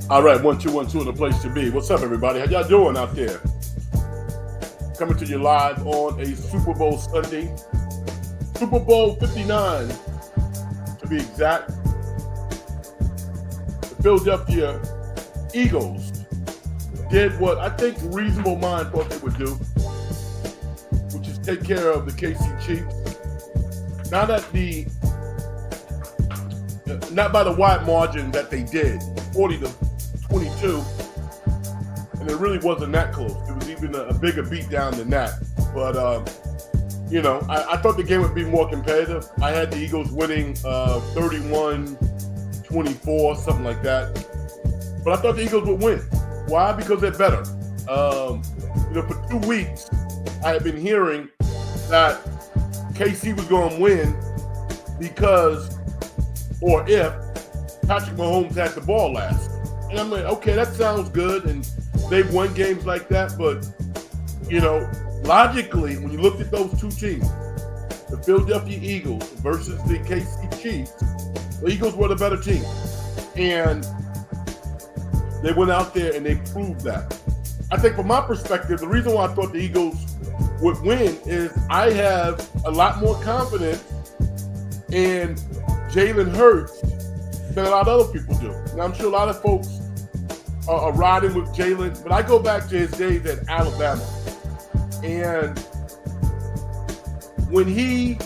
All right, 1 2 1 2 in the place to be. What's up, everybody? How y'all doing out there? Coming to you live on a Super Bowl Sunday, Super Bowl 59 to be exact. The Philadelphia Eagles did what I think reasonable mind thought they would do, which is take care of the KC Chiefs. Not by the wide margin that they did, 40-22, and it really wasn't that close. It was even a bigger beatdown than that. But I thought the game would be more competitive. I had the Eagles winning 31-24, something like that. But I thought the Eagles would win. Why? Because they're better. For 2 weeks, I had been hearing that KC was going to win because, or if, Patrick Mahomes had the ball last. And I'm like, okay, that sounds good. And they've won games like that. But, logically, when you looked at those two teams, the Philadelphia Eagles versus the KC Chiefs, the Eagles were the better team. And they went out there and they proved that. I think from my perspective, the reason why I thought the Eagles would win is I have a lot more confidence in Jalen Hurts than a lot of other people do. And I'm sure a lot of folks are riding with Jalen, but I go back to his days at Alabama. And when he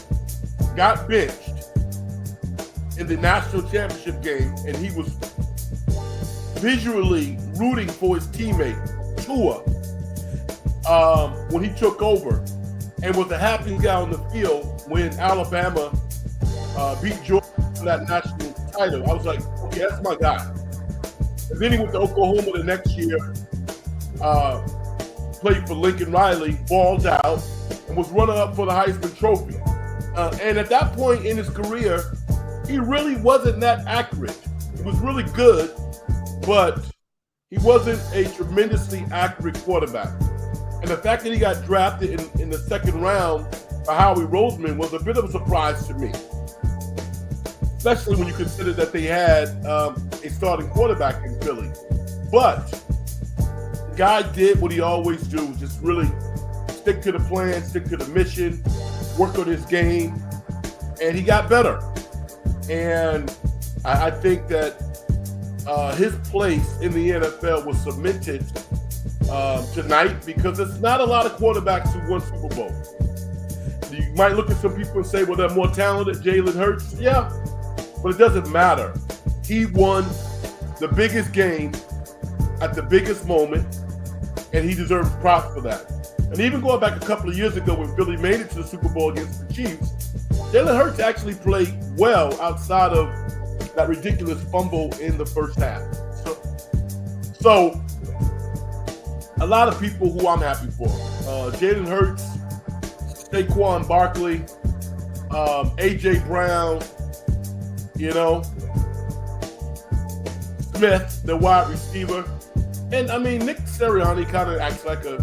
got benched in the national championship game and he was visually rooting for his teammate, Tua, when he took over, and was the happiest guy on the field when Alabama beat Georgia for that national title. I was like, okay, that's my guy. And then he went to Oklahoma the next year, played for Lincoln Riley, balled out, and was runner-up for the Heisman Trophy. And at that point in his career, he really wasn't that accurate. He was really good, but he wasn't a tremendously accurate quarterback. And the fact that he got drafted in the second round by Howie Roseman was a bit of a surprise to me, especially when you consider that they had a starting quarterback in Philly. But the guy did what he always do, just really stick to the plan, stick to the mission, work on his game, and he got better. And I think that his place in the NFL was cemented tonight because there's not a lot of quarterbacks who won Super Bowl. You might look at some people and say, well, they're more talented, Jalen Hurts. Yeah, but it doesn't matter. He won the biggest game at the biggest moment, and he deserves props for that. And even going back a couple of years ago when Philly made it to the Super Bowl against the Chiefs, Jalen Hurts actually played well outside of that ridiculous fumble in the first half. So a lot of people who I'm happy for. Jalen Hurts, Saquon Barkley, A.J. Brown, Smith, the wide receiver. And, Nick Sirianni kind of acts like a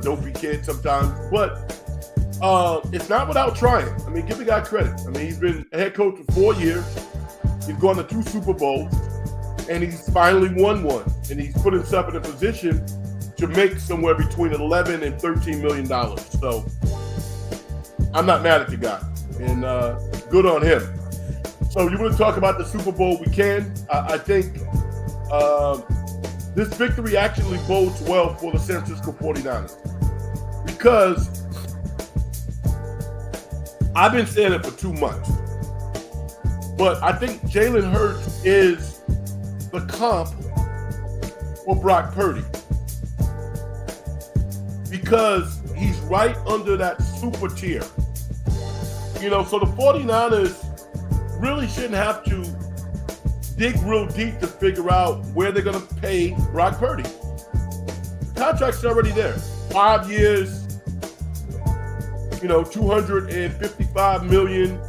dopey kid sometimes. But it's not without trying. Give the guy credit. He's been a head coach for 4 years. He's gone to 2 Super Bowls, and he's finally won one. And he's put himself in a position to make somewhere between $11 and $13 million. So I'm not mad at the guy, and good on him. So you want to talk about the Super Bowl? We can. I think this victory actually bodes well for the San Francisco 49ers because I've been saying it for 2 months. But I think Jalen Hurts is the comp for Brock Purdy because he's right under that super tier. So the 49ers really shouldn't have to dig real deep to figure out where they're going to pay Brock Purdy. The contract's already there. 5 years, $255 million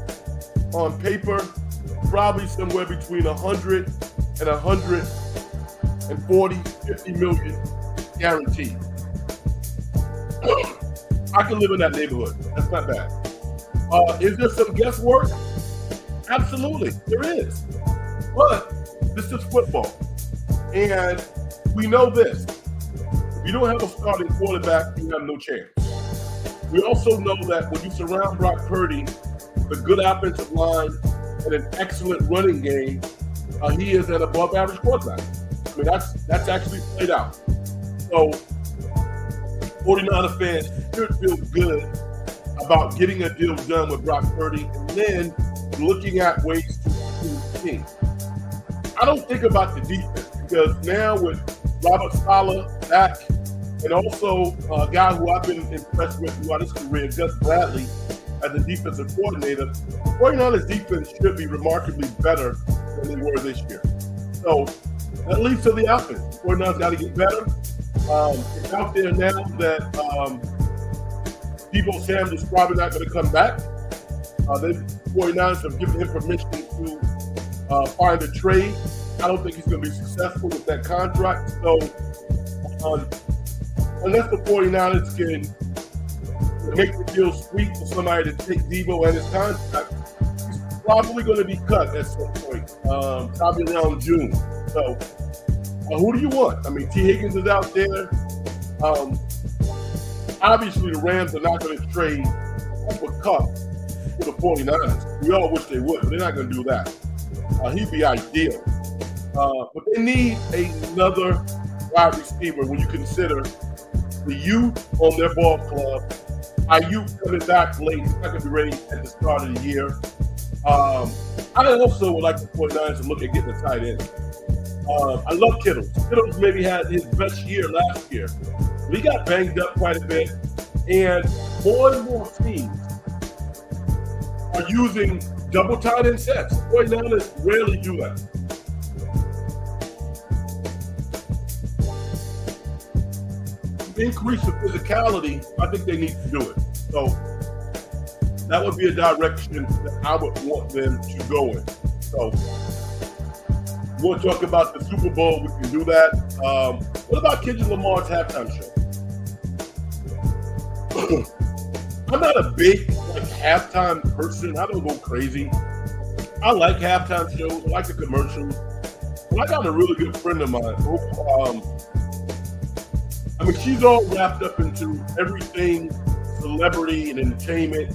on paper. Probably somewhere between 100 and 140, 50 million guaranteed. I can live in that neighborhood. That's not bad. Is there some guesswork? Absolutely, there is. But this is football. And we know this. If you don't have a starting quarterback, you have no chance. We also know that when you surround Brock Purdy with a good offensive line and an excellent running game, he is an above-average quarterback. I mean, that's actually played out. So 49er fans should feel good about getting a deal done with Brock Purdy and then looking at ways to improve the team. I don't think about the defense because now with Robert Saleh back and also a guy who I've been impressed with throughout his career, Gus Bradley, as a defensive coordinator, 49ers defense should be remarkably better than they were this year. So that leads to the offense. 49ers got to get better. It's out there now that Deebo Samuel is probably not going to come back. The 49ers have given him permission to find a trade. I don't think he's going to be successful with that contract. So unless the 49ers can make the deal sweet for somebody to take Deebo and his contract, he's probably going to be cut at some point, probably around June. So who do you want? I mean, T. Higgins is out there. Obviously, the Rams are not going to trade Cooper Kupp for the 49ers. We all wish they would, but they're not going to do that. He'd be ideal. But they need another wide receiver when you consider the youth on their ball club. Ayuk coming back late. He's not going to be ready at the start of the year. I also would like the 49ers to look at getting a tight end. I love Kittle. Kittle maybe had his best year last year. But he got banged up quite a bit. And more teams are using double tight end sets. 49ers rarely do that. To increase the physicality, I think they need to do it. So that would be a direction that I would want them to go in. So we'll talk about the Super Bowl. We can do that. What about Kendrick Lamar's halftime show? I'm not a big halftime person. I don't go crazy. I like halftime shows. I like the commercials. But I got a really good friend of mine who, I mean, she's all wrapped up into everything celebrity and entertainment.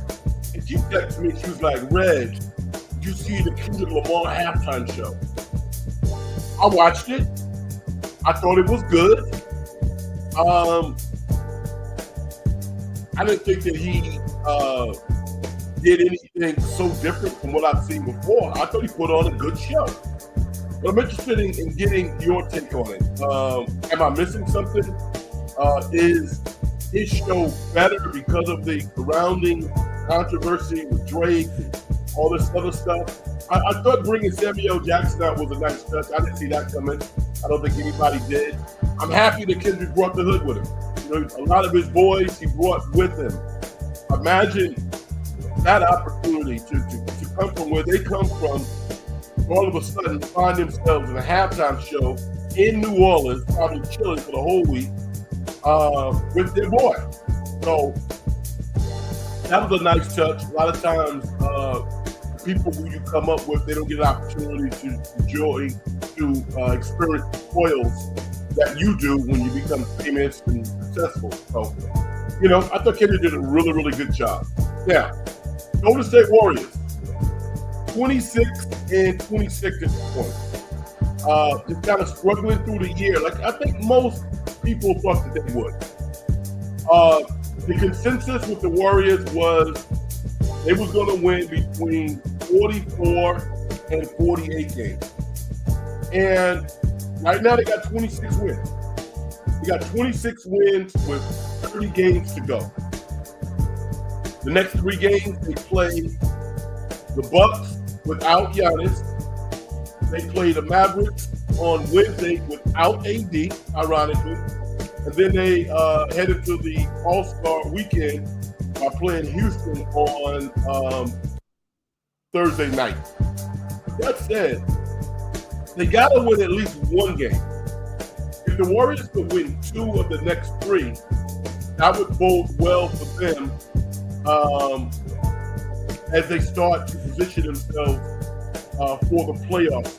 And she texted me. She was like, "Reg, did you see the Kendrick Lamar halftime show?" I watched it. I thought it was good. I didn't think that he did anything so different from what I've seen before. I thought he put on a good show. But I'm interested in getting your take on it. Am I missing something? Is his show better because of the surrounding controversy with Drake and all this other stuff? I thought bringing Samuel Jackson out was a nice touch. I didn't see that coming. I don't think anybody did. I'm happy that Kendrick brought the hood with him. You know, a lot of his boys he brought with him. Imagine that opportunity to come from where they come from, all of a sudden find themselves in a halftime show in New Orleans, probably chilling for the whole week with their boy. So that was a nice touch. A lot of times, people who you come up with, they don't get an opportunity to enjoy, to experience the spoils that you do when you become famous and successful. So, you know, I thought Kendrick did a really, really good job. Now, Golden State Warriors, 26-26 at this point. Just kind of struggling through the year. Like I think most people thought that they would. The consensus with the Warriors was they was going to win between 44 and 48 games. And right now they got 26 wins. They got 26 wins with 30 games to go. The next 3 games, they play the Bucks without Giannis. They play the Mavericks on Wednesday without AD, ironically. And then they head into the All-Star weekend by playing Houston on Thursday night. That said, they got to win at least 1 game. If the Warriors could win 2 of the next 3, that would bode well for them as they start to position themselves for the playoffs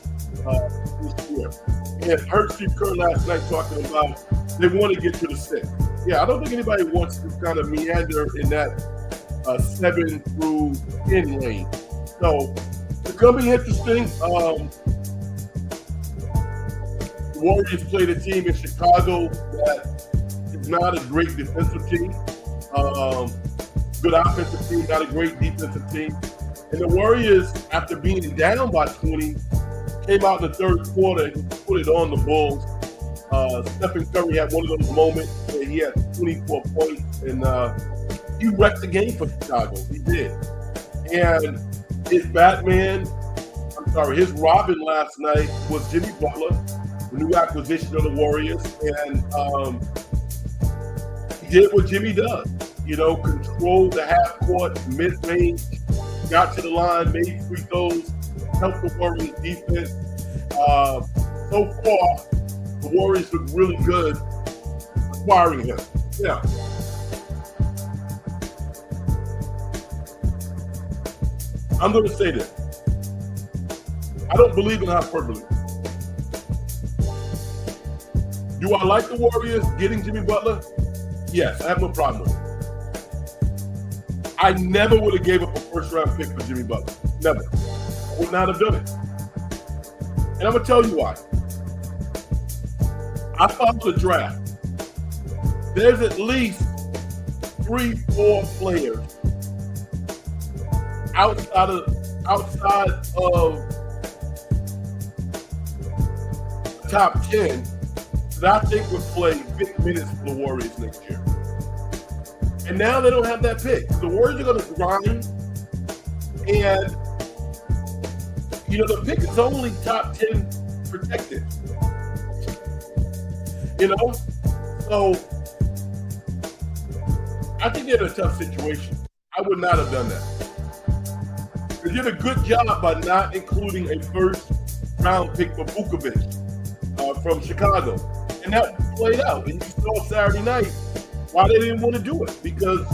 this year. And heard Steve Kerr last night talking about they want to get to the 6. Yeah, I don't think anybody wants to kind of meander in that 7 through 10 lane. So it's going to be interesting. The Warriors played a team in Chicago that is not a great defensive team. Good offensive team, not a great defensive team. And the Warriors, after being down by 20, came out in the third quarter and put it on the Bulls. Stephen Curry had one of those moments where he had 24 points, and he wrecked the game for Chicago. He did. And his Robin last night was Jimmy Butler, the new acquisition of the Warriors. And he did what Jimmy does, control the half court, mid-range, got to the line, made free throws, helped the Warriors defense. So far, the Warriors look really good acquiring him. Yeah. I'm going to say this. I don't believe in hyperbole. Do I like the Warriors getting Jimmy Butler? Yes, I have no problem with it. I never would have gave up a first-round pick for Jimmy Butler. Never. I would not have done it. And I'm going to tell you why. I follow the draft. There's at least 3-4 players outside of the top 10 that I think would play big minutes for the Warriors next year. And now they don't have that pick. The Warriors are going to grind, and the pick is only top 10 protected. So I think they're in a tough situation. I would not have done that. They did a good job by not including a first-round pick for Vukovic from Chicago. And that played out. And you saw Saturday night why they didn't want to do it. Because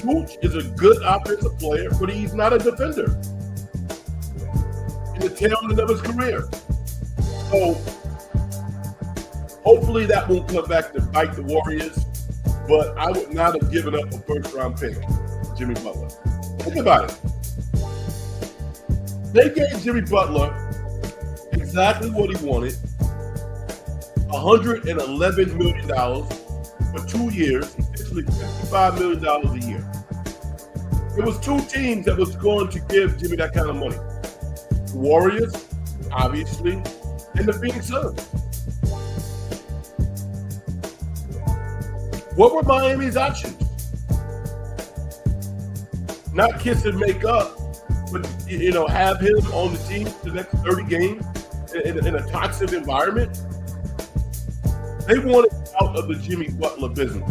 Vooch is a good offensive player, but he's not a defender in the tail end of his career. So hopefully that won't come back to bite the Warriors. But I would not have given up a first-round pick for Jimmy Butler. Think about it. They gave Jimmy Butler exactly what he wanted, $111 million for 2 years, essentially $55 million a year. It was two teams that was going to give Jimmy that kind of money. The Warriors, obviously, and the Phoenix Suns. What were Miami's options? Not kiss and make up, but have him on the team for the next 30 games in a toxic environment. They wanted out of the Jimmy Butler business.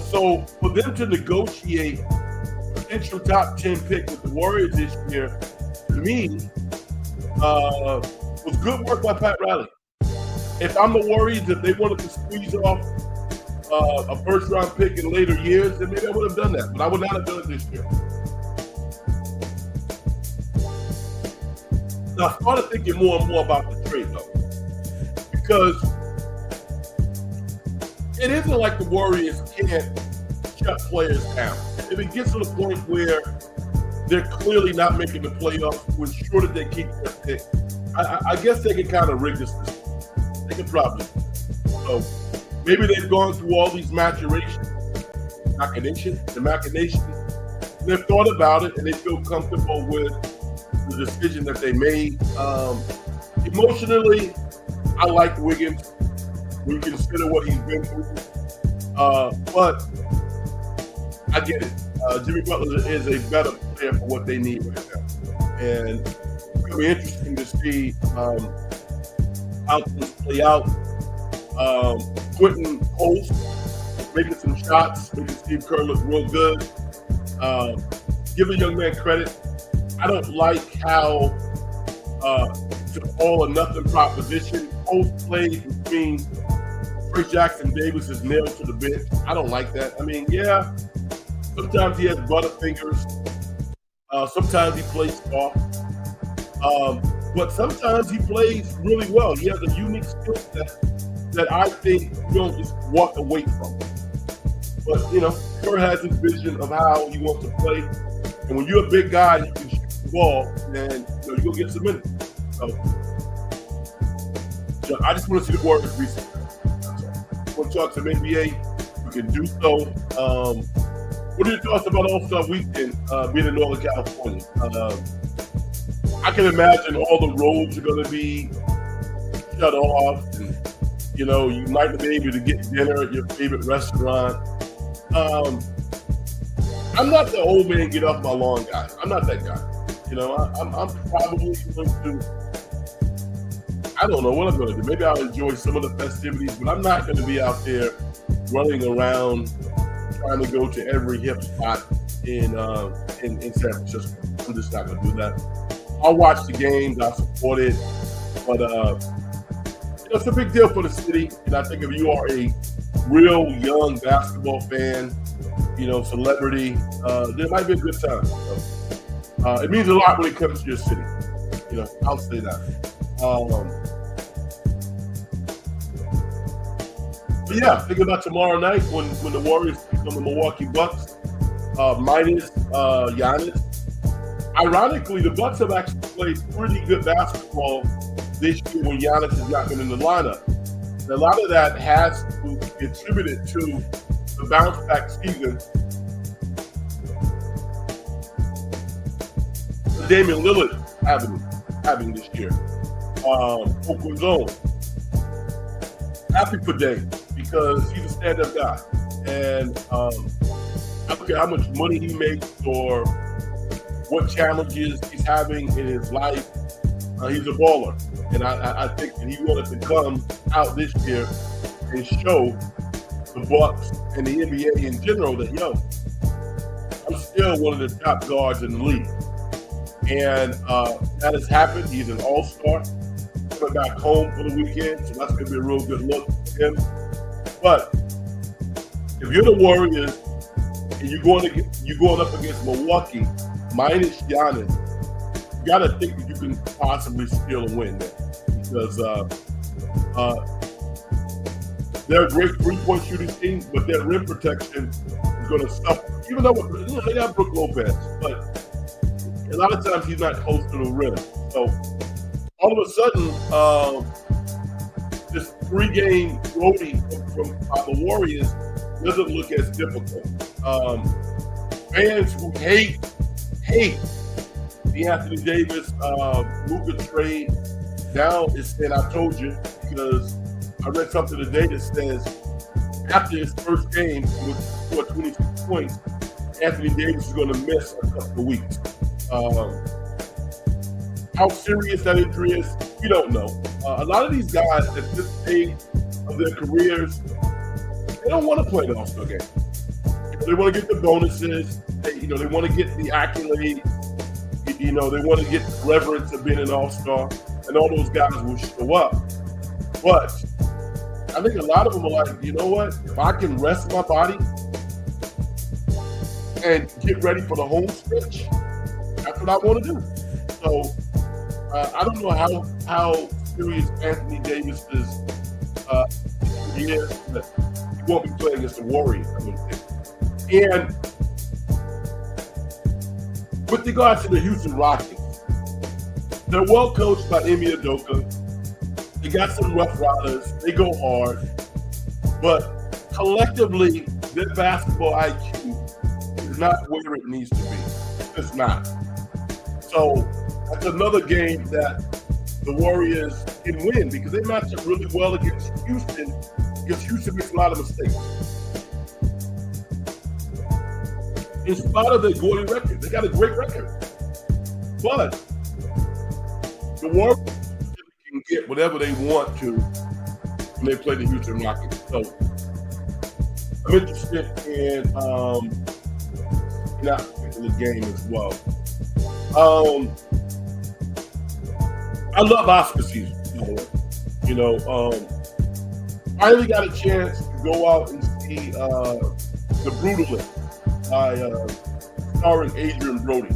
So for them to negotiate potential top 10 pick with the Warriors this year, to me, was good work by Pat Riley. If I'm the Warriors, if they wanted to squeeze off a first-round pick in later years, then maybe I would have done that. But I would not have done it this year. Now, I started thinking more and more about the trade, though. Because it isn't like the Warriors can't shut players down. If it gets to the point where they're clearly not making the playoffs to ensure that they keep their pick, I guess they can kind of rig this system. They can probably. So maybe they've gone through all these machinations. They've thought about it and they feel comfortable with the decision that they made. Emotionally, I like Wiggins. We consider what he's been through. But I get it. Jimmy Butler is a better player for what they need right now. And it's going to be interesting to see how things play out. Quentin Post making some shots, making Steve Kerr look real good. Give a young man credit. I don't like how it's an all or nothing proposition. Post plays between Trey Jackson Davis is nailed to the bench. I don't like that. I mean, yeah, sometimes he has butterfingers. Sometimes he plays soft. but sometimes he plays really well. He has a unique skill set that I think you don't just walk away from. But, Kerr has his vision of how he wants to play. And when you're a big guy, you can shoot the ball, then you're going to get some minutes. So, I just want to see the Warriors recently. Want to talk some NBA, we can do so. What are your thoughts about All-Star Weekend being in Northern California? I can imagine all the roads are going to be shut off. And, you might not be able to get dinner at your favorite restaurant. I'm not the old man get off my lawn guy. I'm not that guy. I'm probably going to, I don't know what I'm going to do. Maybe I'll enjoy some of the festivities, but I'm not going to be out there running around trying to go to every hip spot in San Francisco. I'm just not going to do that. I'll watch the games. I'll support it. But it's a big deal for the city. And I think if you are a real young basketball fan, celebrity, there might be a good time. So, it means a lot when it comes to your city. I'll say that. But yeah, think about tomorrow night when the Warriors take on the Milwaukee Bucks minus Giannis. Ironically, the Bucks have actually played pretty good basketball this year when Giannis has not been in the lineup. And a lot of that has to be attributed to the bounce back season that Damian Lillard having this year. Oakland's own. Happy for Dame because he's a stand-up guy. And I don't care how much money he makes or what challenges he's having in his life. He's a baller. And I think that he wanted to come out this year and show the Bucks and the NBA in general that, I'm still one of the top guards in the league. And that has happened. He's an all-star. Coming back home for the weekend, so that's going to be a real good look for him. But if you're the Warriors and you're going up against Milwaukee minus Giannis, you got to think that you can possibly steal a win there because they're a great three-point shooting team, but their rim protection is going to suffer. Even though they have Brook Lopez, but a lot of times he's not close to the rim. So all of a sudden, this three-game roadie from the Warriors doesn't look as difficult. Fans who hate the Anthony Davis Luka trade now is saying I told you, because I read something today that says after his first game with 26 points, Anthony Davis is going to miss a couple of weeks. How serious that injury is, we don't know. A lot of these guys at this stage of their careers, they don't want to play the All-Star game. They want to get the bonuses. They want to get the accolades. They want to get the reverence of being an All-Star, and all those guys will show up. But I think a lot of them are like, you know what? If I can rest my body and get ready for the home stretch, that's what I want to do. So I don't know how serious Anthony Davis is. He is, but he won't be playing against the Warriors. And with regards to the Houston Rockets, they're well coached by Ime Udoka. They got some rough riders. They go hard. But collectively, their basketball IQ is not where it needs to be. It's not. So that's another game that the Warriors can win because they match up really well against Houston because Houston makes a lot of mistakes. In spite of their goalie record, they got a great record. But the Warriors can get whatever they want to when they play the Houston Rockets. So I'm interested in that particular game as well. I love Oscar season. I only got a chance to go out and see The Brutalist by starring Adrian Brody.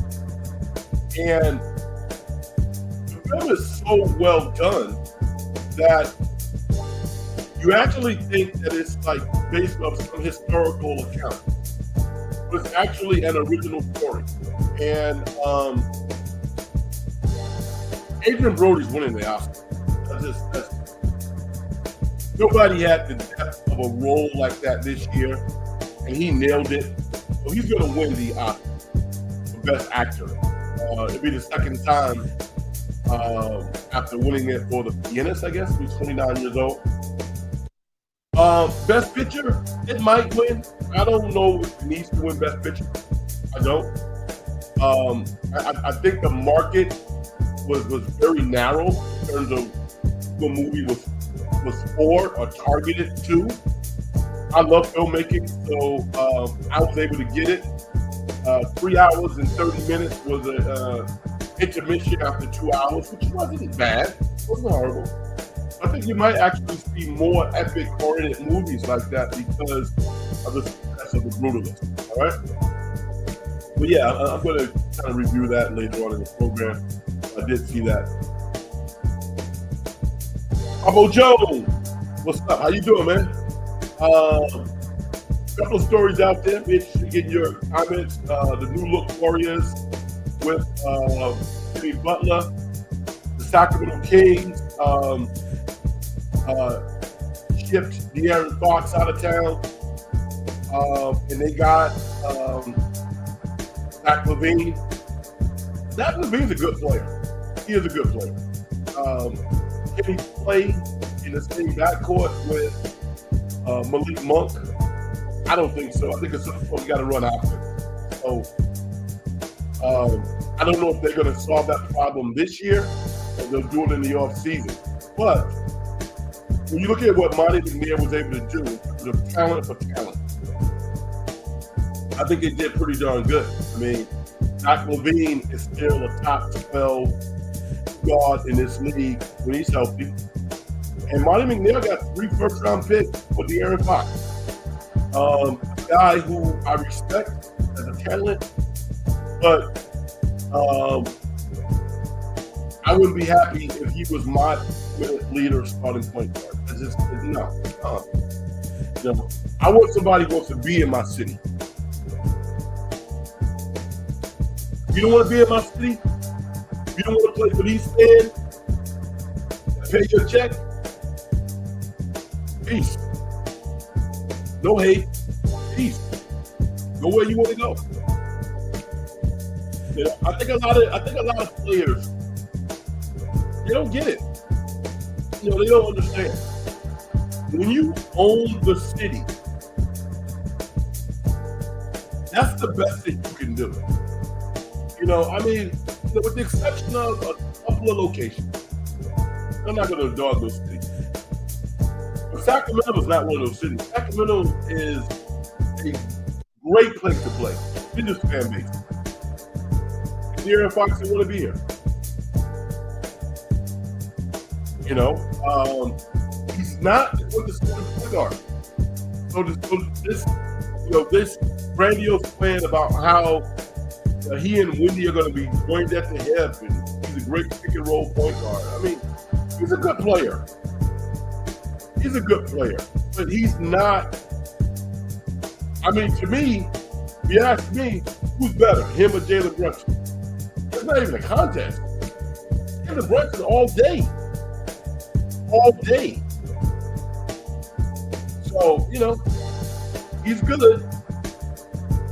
And film is so well done that you actually think that it's like based off some historical account, but it's actually an original story. And Adrian Brody's winning the Oscar. Nobody had the depth of a role like that this year, and he nailed it. So he's going to win the Oscar for Best Actor. It'll be the second time after winning it for The Pianist, I guess. He's 29 years old. Best Picture, it might win. I don't know if it needs to win Best Picture. I don't. I think the market was very narrow in terms of what movie was for or targeted to. I love filmmaking, so I was able to get it. 3 hours and 30 minutes was an intermission after 2 hours, which wasn't bad. It wasn't horrible. I think you might actually see more epic-oriented movies like that because of the success of The Brutalist. All right? But yeah, I'm going to kind of review that later on in the program. I did see that. Pablo Jones, what's up? How you doing, man? Couple of stories out there. Be interested in getting your comments. The New Look Warriors with Jimmy Butler, the Sacramento Kings shipped De'Aaron Fox out of town, and they got Zach LaVine. Zach LaVine's a good player. He is a good player. Can he play in the same backcourt with Malik Monk? I don't think so. I think it's something we got to run after. So I don't know if they're going to solve that problem this year or they'll do it in the off season. But when you look at what Monty McNair was able to do, the talent for talent, I think they did pretty darn good. I mean, Zach LaVine is still a top 12 guard in this league when he's healthy. And Monty McNair got 3 first-round picks for De'Aaron Fox. A guy who I respect as a talent, but I wouldn't be happy if he was my leader starting point guard. It's just, no. I want somebody who wants to be in my city. You don't want to be in my city? You don't want to play for these fans? Pay your check? Peace. No hate. Peace. Go where you want to go. You know, I think a lot of players, they don't get it. You know, they don't understand. When you own the city, that's the best thing you can do. You know, I mean, with the exception of a couple of locations, I'm not going to dog those cities. But Sacramento is not one of those cities. Sacramento is a great place to play. It's just fan base. De'Aaron Fox didn't want to be here. You know, he's not what the point guard. So this grandiose plan about how he and Wendy are going to be joined at the hip, and he's a great pick and roll point guard. I mean, he's a good player. He's a good player, but he's not. I mean, to me, if you ask me, who's better, him or Jalen Brunson? It's not even a contest. Jalen Brunson all day. All day. So, you know, he's good,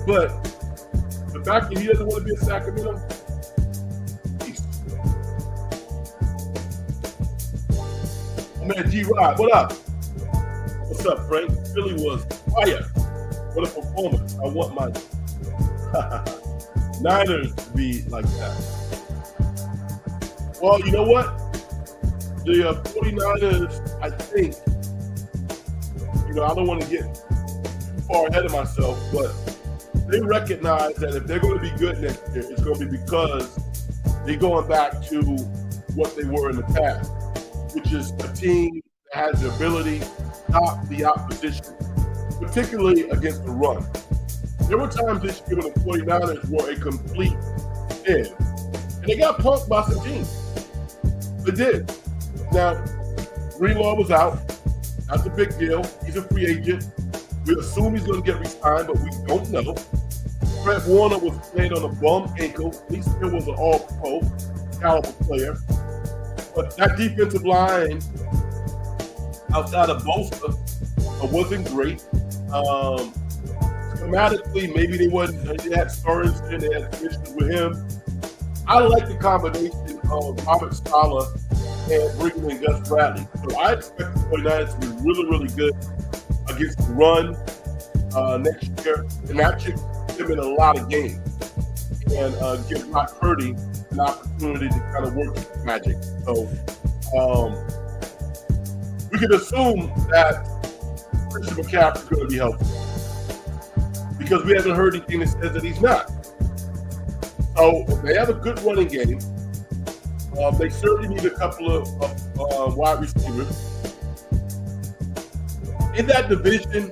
but the fact that he doesn't want to be in Sacramento, peace. My man G-Rod, what up? What's up, Frank? Philly was fire. What a performance. I want my Niners to be like that. Well, you know what? The 49ers, I think, you know, I don't want to get too far ahead of myself, but they recognize that if they're going to be good next year, it's going to be because they're going back to what they were in the past, which is a team that has the ability to stop the opposition, particularly against the run. There were times this year when the 49ers were a complete sin, and they got punked by some teams. They did. Now, Greenlaw was out. That's a big deal. He's a free agent. We assume he's going to get re-signed, but we don't know. Fred Warner was playing on a bum ankle. He still was an all-pro caliber player. But that defensive line, outside of Bosa, wasn't great. Schematically, maybe they had Sorensen, they had issues with him. I like the combination of Robert Saleh and bringing in Gus Bradley. So I expect the 49ers to be really, really good against the run next year. And that should put them in a lot of games and give Brock Purdy an opportunity to kind of work his magic. So we can assume that Christian McCaffrey is going to be healthy because we haven't heard anything that says that he's not. So if they have a good running game, they certainly need a couple of wide receivers. In that division,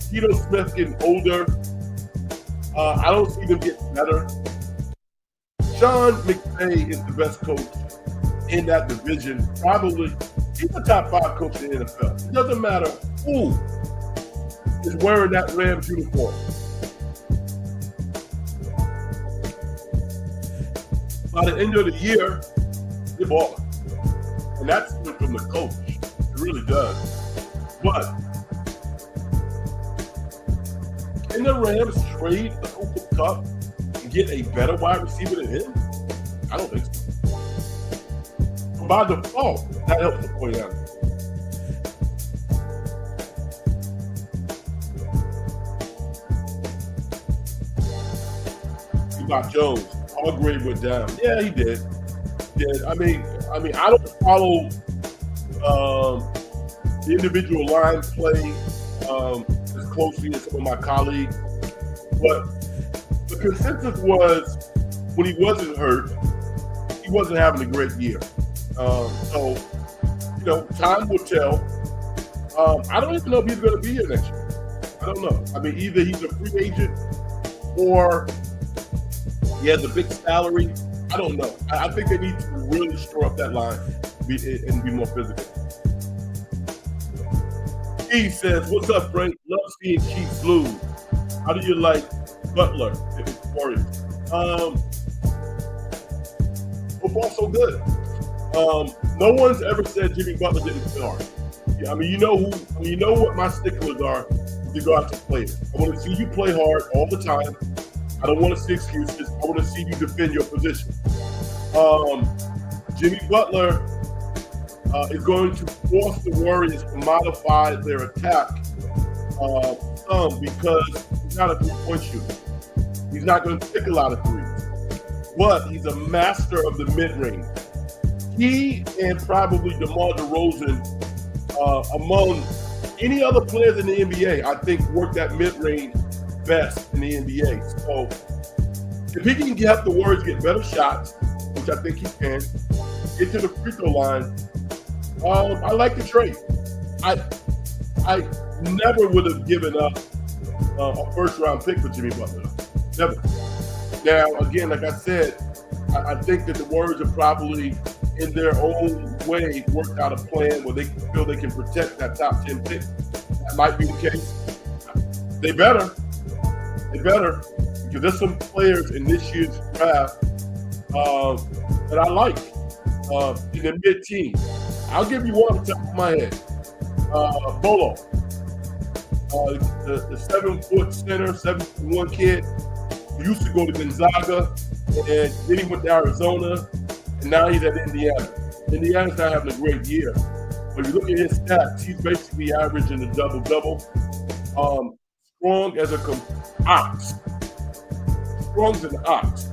Tito Smith getting older. I don't see them getting better. Sean McVay is the best coach in that division. Probably, he's the top 5 coach in the NFL. It doesn't matter who is wearing that Rams uniform. By the end of the year, they're balling. And that's from the coach. It really does. But can the Rams trade the Cooper Kupp and get a better wide receiver than him? I don't think so. But by default, that helps the 49ers. You got Jones. Hargrave went down. Yeah, he did. Yeah, I mean, I don't follow the individual line play as closely as some of my colleagues, but the consensus was when he wasn't hurt, he wasn't having a great year. So, time will tell. I don't even know if he's going to be here next year. I don't know. I mean, either he's a free agent or he has a big salary. I don't know. I think they need to really shore up that line and be more physical. He says, "What's up, Frank? Love seeing Chiefs lose. How do you like Butler if it's Warriors?" Football so good. No one's ever said Jimmy Butler didn't play hard. I mean, you know what my sticklers are with regard to players. I want to see you play hard all the time. I don't want to see excuses. I want to see you defend your position. Jimmy Butler is going to force the Warriors to modify their attack some because he's not a three-point shooter. He's not going to take a lot of threes, but he's a master of the mid-range. He and probably DeMar DeRozan, among any other players in the NBA, I think work that mid-range best in the NBA. So if he can help the Warriors get better shots, which I think he can, get to the free throw line, I like the trade. I never would have given up a first-round pick for Jimmy Butler. Never. Now, again, like I said, I think that the Warriors are probably, in their own way, worked out a plan where they feel they can protect that top 10 pick. That might be the case. They better. Because there's some players in this year's draft that I like in the mid-teens. I'll give you one off the top of my head. Bolo, the 7-foot center, 7'1" kid who used to go to Gonzaga, and then he went to Arizona, and now he's at Indiana. Indiana's not having a great year. But if you look at his stats, he's basically averaging a double-double. Strong as ox. Strong as an ox.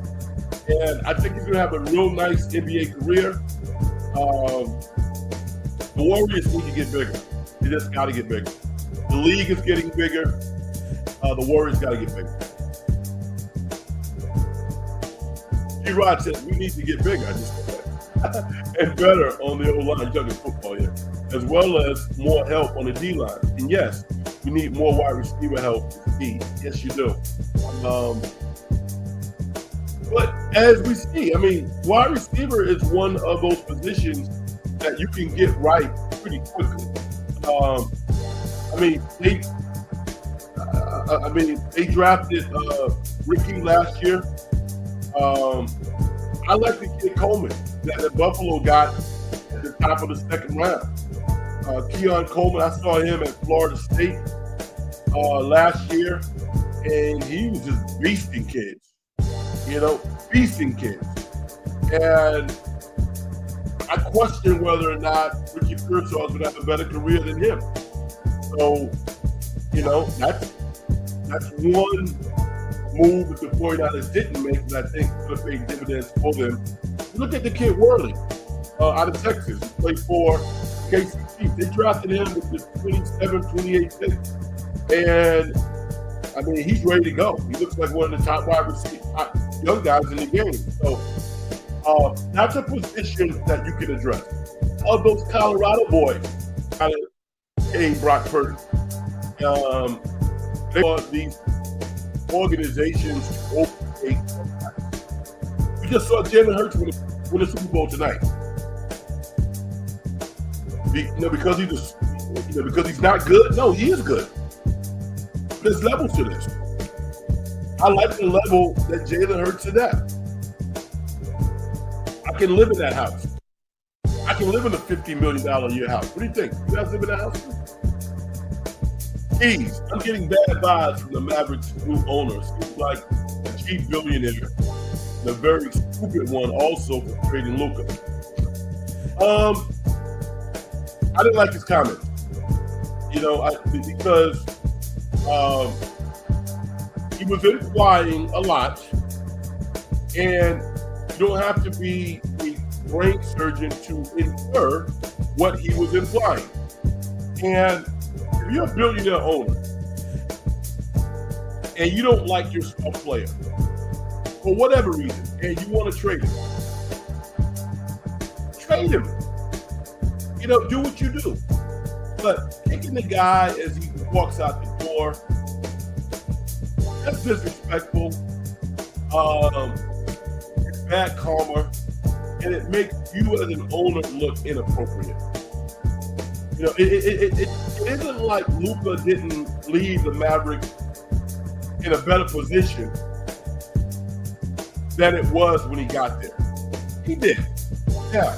And I think he's going to have a real nice NBA career. The Warriors need to get bigger. They just got to get bigger. The league is getting bigger. The Warriors got to get bigger. G-Rod said, we need to get bigger. I just said that. And better on the O-line, juggling football here, as well as more help on the D-line. And yes, we need more wide receiver help. Yes, you do. But as we see, I mean, wide receiver is one of those positions that you can get right pretty quickly. I mean, they drafted Ricky last year. I like the kid Coleman that Buffalo got at the top of the second round. Keon Coleman, I saw him at Florida State last year, and he was just beasting kids. Beasting kids. And I question whether or not Ricky Pearsall is going to have a better career than him. So, that's one move that the 49ers didn't make that I think could have paid dividends for them. Look at the kid Worley out of Texas. He played for KCP. They drafted him with the 27, 28 pick. And, I mean, he's ready to go. He looks like one of the top wide receivers, young guys in the game. So that's a position that you can address. Of those Colorado boys, kind of paid Brock Purdy. They want these organizations to overpay. We just saw Jalen Hurts win the Super Bowl tonight. Because he's not good? No, he is good. There's levels to this. I like the level that Jalen Hurts is at. I can live in that house. I can live in a $50 million a year house. What do you think? You guys live in that house? Keys. I'm getting bad vibes from the Mavericks' new owner. Seems like a cheap billionaire, and a very stupid one also for trading Luka. I didn't like his comment. Because he was implying a lot, and you don't have to be a brain surgeon to infer what he was implying. And if you're a billionaire owner and you don't like your star player for whatever reason, and you want to trade him, do what you do. But kicking the guy as he walks out the door, that's disrespectful. It's bad karma, and it makes you as an owner look inappropriate. It isn't like Luka didn't leave the Mavericks in a better position than it was when he got there. He did. Yeah.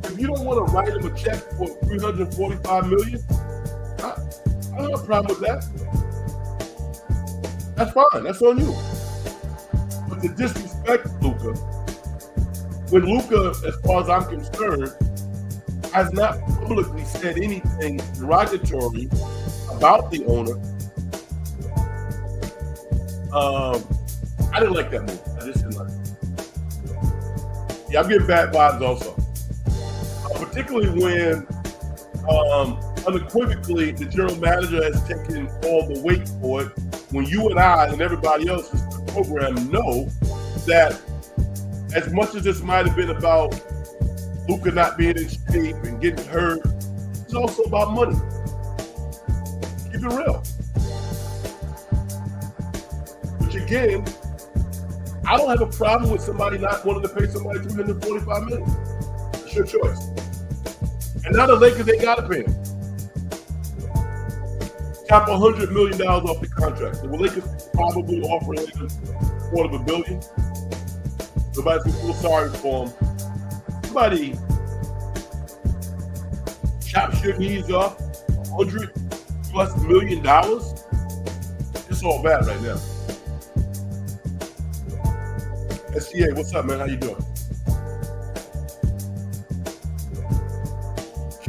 If you don't want to write him a check for $345 million, I don't have a problem with that. That's fine. That's on you. But to disrespect Luka, when Luka, as far as I'm concerned, has not publicly said anything derogatory about the owner, I didn't like that move. I just didn't like it. Yeah, I'm getting bad vibes also. Particularly when unequivocally the general manager has taken all the weight for it, when you and I and everybody else in the program know that as much as this might have been about Luka not being in shape and getting hurt, it's also about money. Keep it real. Which again, I don't have a problem with somebody not wanting to pay somebody $345 million. It's your choice. And now the Lakers, they got to pay him. Top $100 million off the contract. The Lakers probably offering him $250 million. Nobody's going to feel sorry for him. Somebody chops your knees off $100+ million. It's all bad right now. SCA, what's up, man? How you doing?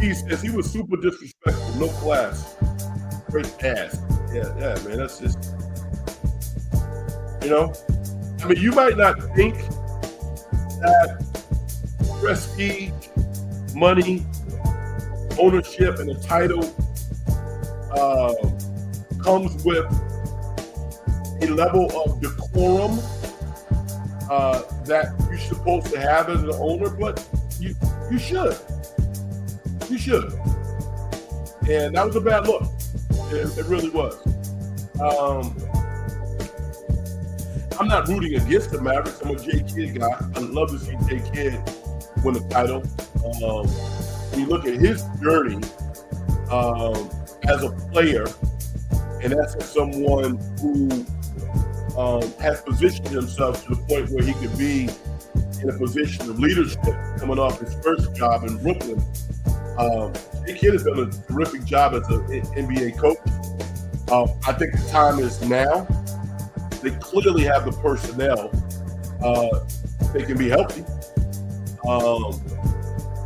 He says he was super disrespectful, no class, great ass. Yeah, man, that's just, I mean, you might not think that prestige, money, ownership, and a title comes with a level of decorum that you're supposed to have as an owner, but you should. You should. And that was a bad look. It really was. I'm not rooting against the Mavericks. I'm a J Kidd guy. I'd love to see J Kidd win the title. When you look at his journey as a player, and as someone who has positioned himself to the point where he could be in a position of leadership coming off his first job in Brooklyn. J Kidd has done a terrific job as an NBA coach. I think the time is now. They clearly have the personnel. They can be healthy.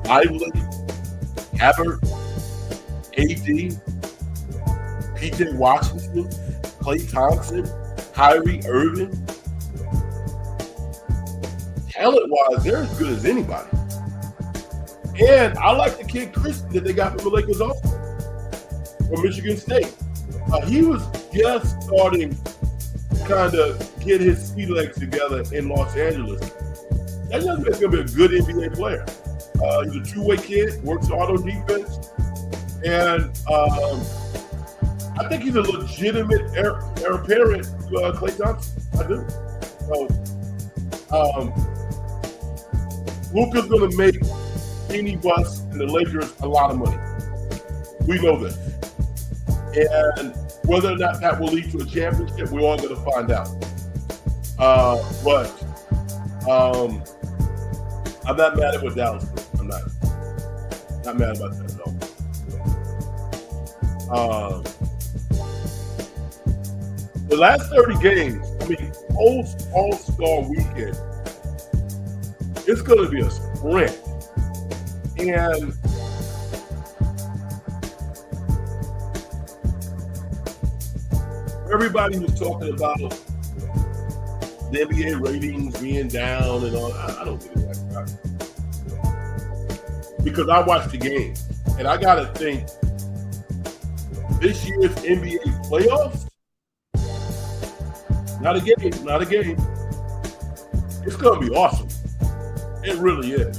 Lively, Gabbert, AD, PJ Washington, Klay Thompson, Kyrie Irving. Talent-wise, they're as good as anybody. And I like the kid Christian that they got from the Lakers also, from Michigan State. He was just starting to kind of get his sea legs together in Los Angeles. That young man's going to be a good NBA player. He's a two-way kid, works hard on defense, and I think he's a legitimate heir apparent to Klay Thompson. I do. So, Luka's going to make Jeannie Buss and the Lakers a lot of money. We know this. And whether or not that will lead to a championship, we're all going to find out. But I'm not mad at what Dallas did. I'm not mad about that at all. The last 30 games, I mean, All-Star weekend, it's going to be a sprint. And everybody was talking about the NBA ratings being down and all. I don't think that's right. Because I watched the game, and I got to think this year's NBA playoffs, not a game. It's going to be awesome. It really is.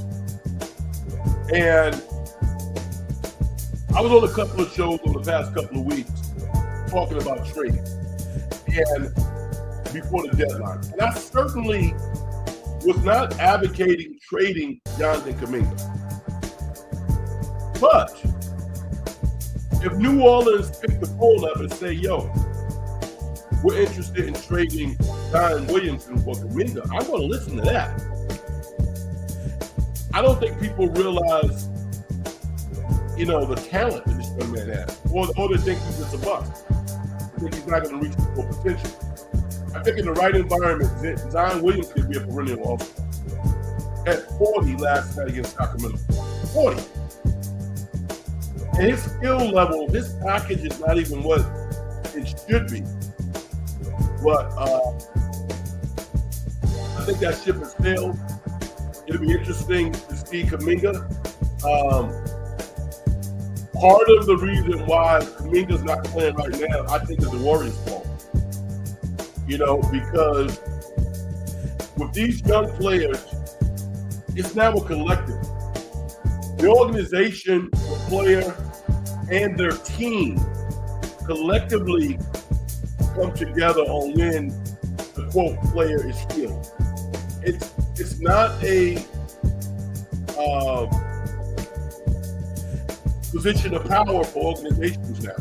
And I was on a couple of shows over the past couple of weeks talking about trading and before the deadline. And I certainly was not advocating trading Jonathan Kuminga. But if New Orleans picked the phone up and say, yo, we're interested in trading Zion Williamson for Kuminga, I'm going to listen to that. I don't think people realize, the talent that this young man has, or they think he's just a bust. I think he's not going to reach his full potential. I think in the right environment, Zion Williams could be a perennial all-star. At 40 last night against Sacramento. 40. And his skill level, his package is not even what it should be. But I think that ship has sailed. It'll be interesting to see Kuminga. Part of the reason why Kuminga's not playing right now, I think, is the Warriors' fault. Because with these young players, it's now a collective. The organization, the player, and their team collectively come together on when the quote player is skilled. It's not a position of power for organizations now.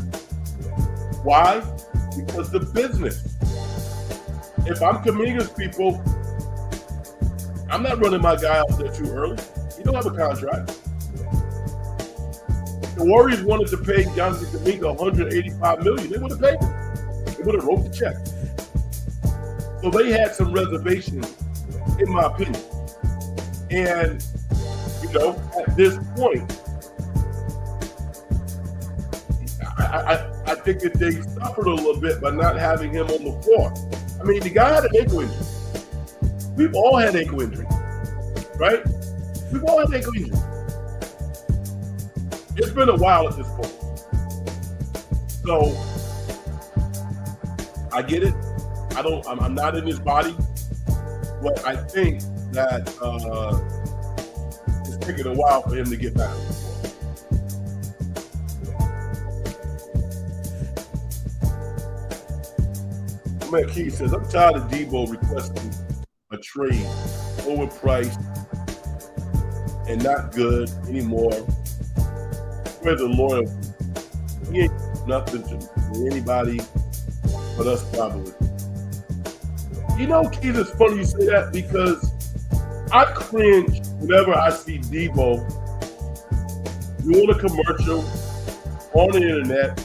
Why? Because the business. If I'm Kuminga's people, I'm not running my guy out there too early. He don't have a contract. The Warriors wanted to pay Jonathan Kuminga $185 million. They would have paid him. They would have wrote the check. So they had some reservations, in my opinion. And, at this point, I think that they suffered a little bit by not having him on the floor. I mean, the guy had an ankle injury. We've all had ankle injury, right? We've all had ankle injury. It's been a while at this point. So, I get it. I'm not in his body, but I think that it's taking a while for him to get back. Man, Keith says, I'm tired of Debo requesting a trade, overpriced, and not good anymore. Where's the loyalty? He ain't nothing to anybody but us, probably. You know, Keith, it's funny you say that because I cringe whenever I see Debo doing a commercial on the internet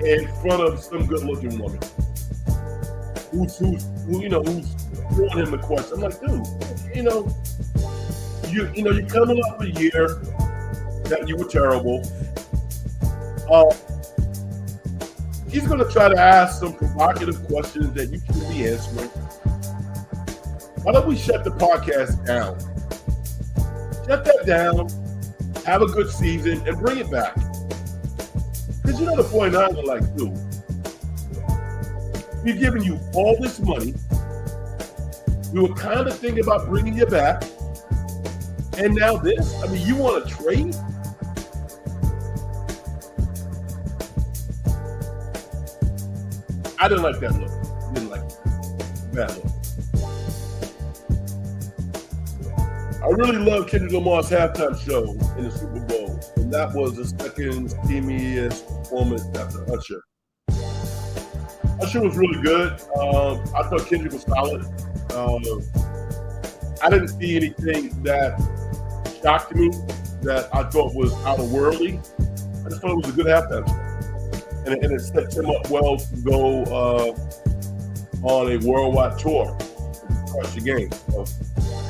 in front of some good-looking woman who's throwing him the question. I'm like, dude, you're coming off a year that you were terrible. He's going to try to ask some provocative questions that you shouldn't be answering. Why don't we shut the podcast down? Shut that down, have a good season, and bring it back. Because the 49ers are like, dude, we're giving you all this money. We were kind of thinking about bringing you back. And now this? I mean, you want to trade? I didn't like that look. Didn't like it. Bad look. I really love Kendrick Lamar's halftime show in the Super Bowl, and that was the second steamiest performance after Usher. Usher was really good. I thought Kendrick was solid. I didn't see anything that shocked me that I thought was out of worldly. I just thought it was a good halftime show. And it set him up well to go on a worldwide tour and crush the game. So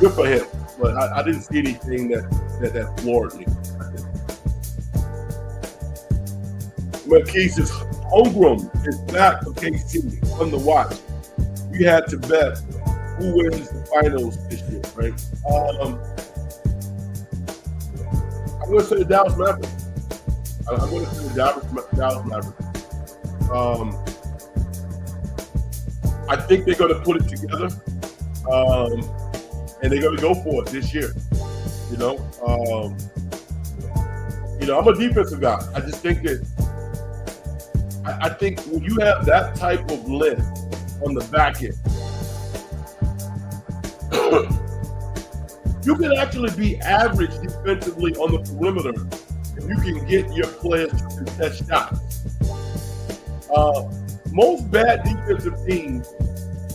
good for him. But I didn't see anything that floored me. Marquise's homegrown is back for KC on the watch. You had to bet who wins the finals this year, right? I'm going to say the Dallas Mavericks. I'm going to say the Dallas Mavericks. I think they're going to put it together, and they're going to go for it this year. I'm a defensive guy. I just think that I think when you have that type of lift on the back end, you can actually be average defensively on the perimeter if you can get your players to contest shots. Most bad defensive teams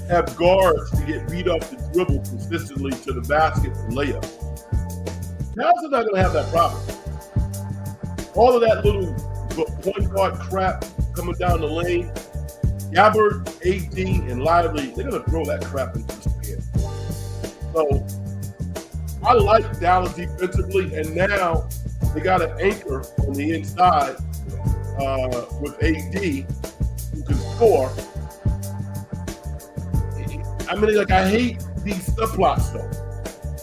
have guards to get beat off the dribble consistently to the basket for layups. Dallas is not going to have that problem. All of that little point guard crap coming down the lane, Gabbard, AD, and Lively, they're going to throw that crap into the stand. So I like Dallas defensively, and now they got an anchor on the inside with AD who can score. I mean, I hate these subplots, though.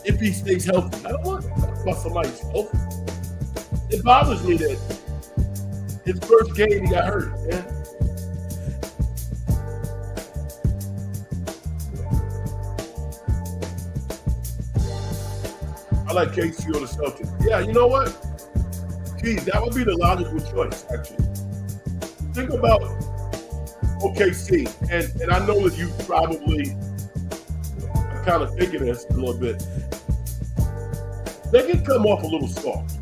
If he stays healthy, I don't want to talk about somebody's healthy. It bothers me that his first game he got hurt, man. I like KC on the Celtics. Yeah, you know what? Geez, that would be the logical choice, actually. Think about OKC, and I know that you probably are kind of thinking this a little bit. They can come off a little soft.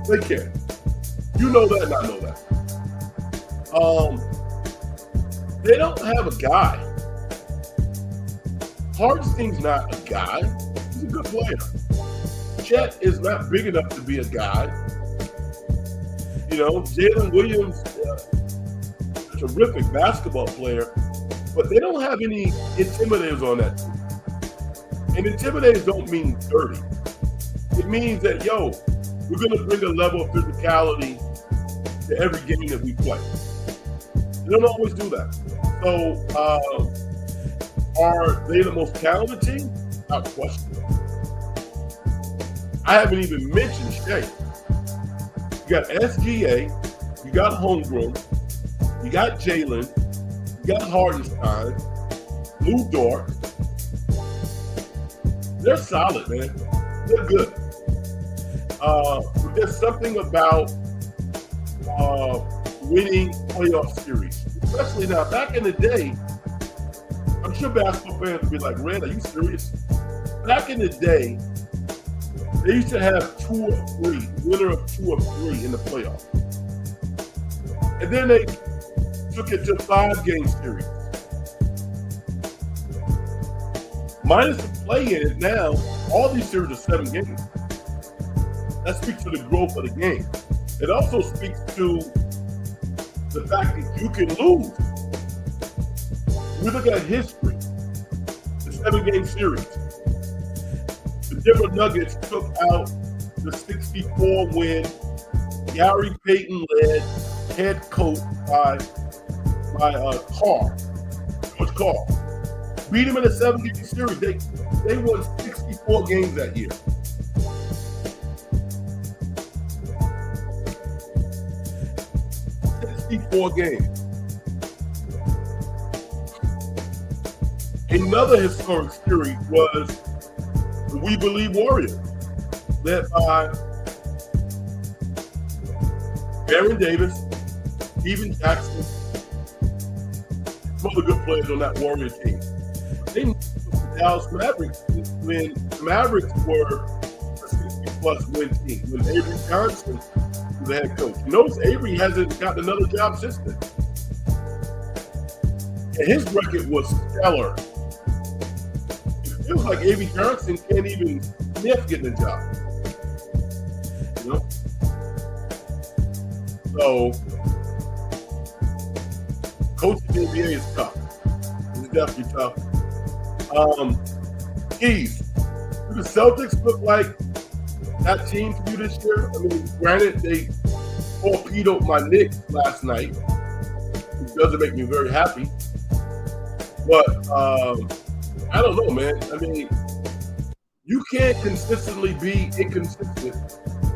They can. You know that, and I know that. They don't have a guy. Hartenstein's not a guy. He's a good player. Chet is not big enough to be a guy. Jalen Williams, a terrific basketball player, but they don't have any intimidators on that team. And intimidators don't mean dirty. It means that, we're going to bring a level of physicality to every game that we play. They don't always do that. So, are they the most talented team? Without question. I haven't even mentioned Shea. You got SGA, you got Homegrown, you got Jalen, you got Hartenstein, Lou Dort. They're solid, man. They're good. But there's something about winning playoff series. Especially now, back in the day, I'm sure basketball fans would be like, Red, are you serious? Back in the day, they used to have 2 or 3, winner of 2 or 3 in the playoffs. And then they took it to 5-game series. Minus the play-in, now all these series are 7 games. That speaks to the growth of the game. It also speaks to the fact that you can lose. We look at history, the 7-game series. The Denver Nuggets took out the 64-win Gary Payton-led head coach by Coach Carr. Beat him in a 7-game series. They won 64 games that year. Games. Another historic series was the We Believe Warriors, led by Baron Davis, Steven Jackson, some other good players on that Warrior team. They the Dallas Mavericks when the Mavericks were a 60-plus win team, when Avery Johnson was the head coach. You notice Avery hasn't gotten another job since then. And his record was stellar. It feels like Avery Johnson can't even sniff getting a job. You know? So, coaching the NBA is tough. It's definitely tough. Keys, do the Celtics look like that team to you this year? I mean, granted, they torpedoed my Knicks last night, which doesn't make me very happy. But I don't know, man. I mean, you can't consistently be inconsistent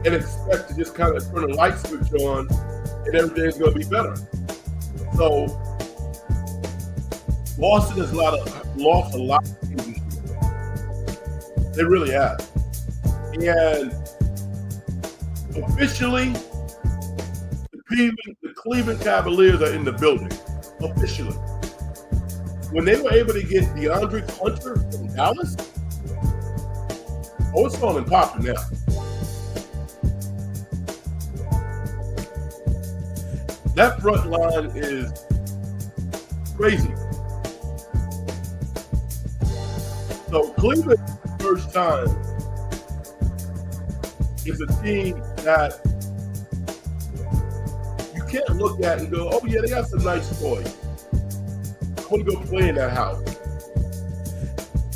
and expect to just kind of turn a light switch on and everything's going to be better. So, Boston has lost a lot of teams this year. They really have. And officially, the Cleveland Cavaliers are in the building. Officially. When they were able to get DeAndre Hunter from Dallas, it's falling popping now. That front line is crazy. So Cleveland, first time, is a team that you can't look at and go, oh yeah, they got some nice toys. I want to go play in that house.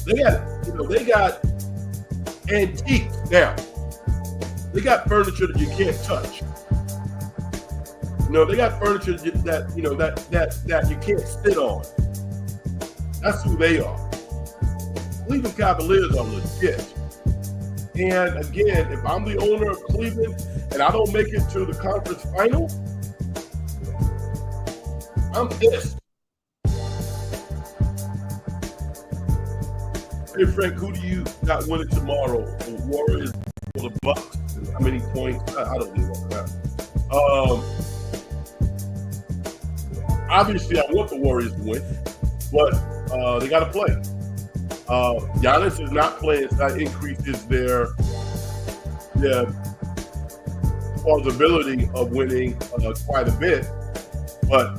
They got antiques now. They got furniture that you can't touch. They got furniture that you can't sit on. That's who they are. Cleveland Cavaliers are legit. And again, if I'm the owner of Cleveland and I don't make it to the conference final, I'm pissed. Hey Frank, who do you got winning tomorrow? The Warriors or the Bucks? How many points? I don't know that. Obviously, I want the Warriors to win, but they got to play. Giannis is not playing, so that increases their plausibility of winning quite a bit. But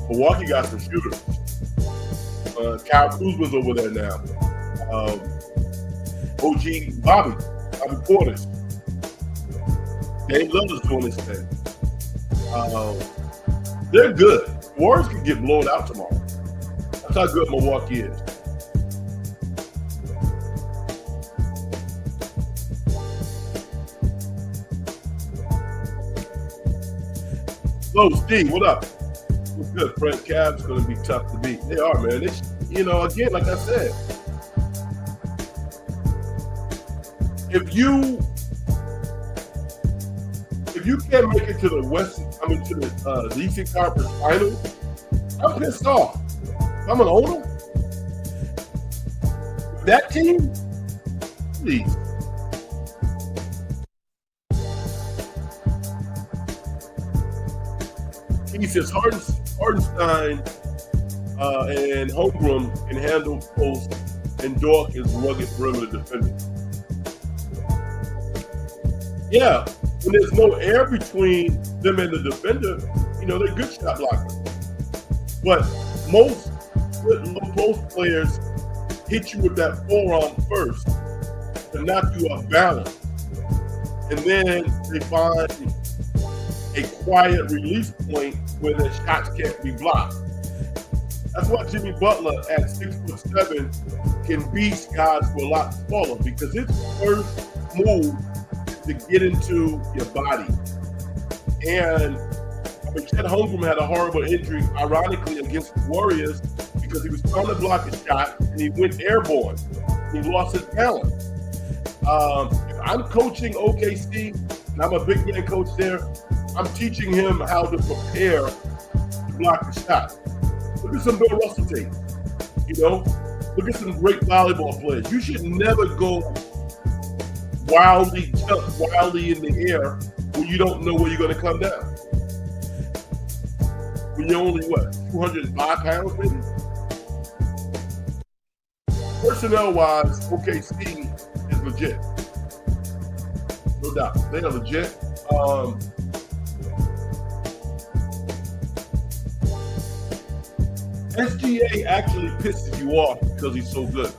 Milwaukee got some shooters. Kyle Kuzma's over there now. OG Bobby Portis. Dame Lillard's doing this thing. They're good. Warriors can get blown out tomorrow. That's how good Milwaukee is. So, Steve, what up? What's good? Frank Cavs going to be tough to beat. They are, man. Again, like I said, if you can't make it to the Eastern Conference Finals, I'm pissed off. I'm an owner. That team, please. He says Hardenstein and Holmgren can handle post, and Dort is rugged perimeter defender. Yeah, when there's no air between them and the defender, they're good shot blockers. But most post players hit you with that forearm first to knock you off balance. And then they find a quiet release point where their shots can't be blocked. That's why Jimmy Butler at 6'7" can beat guys who are a lot smaller, because his first move is to get into your body. And Chet Holmgren had a horrible injury, ironically, against the Warriors, because he was trying to block a shot and he went airborne. He lost his balance. If I'm coaching OKC, and I'm a big man coach there, I'm teaching him how to prepare to block the shot. Look at some Bill Russell tape. Look at some great volleyball players. You should never go jump wildly in the air when you don't know where you're going to come down. When you're only, 205 pounds, maybe? Personnel-wise, OKC is legit. No doubt. They are legit. SGA actually pisses you off because he's so good.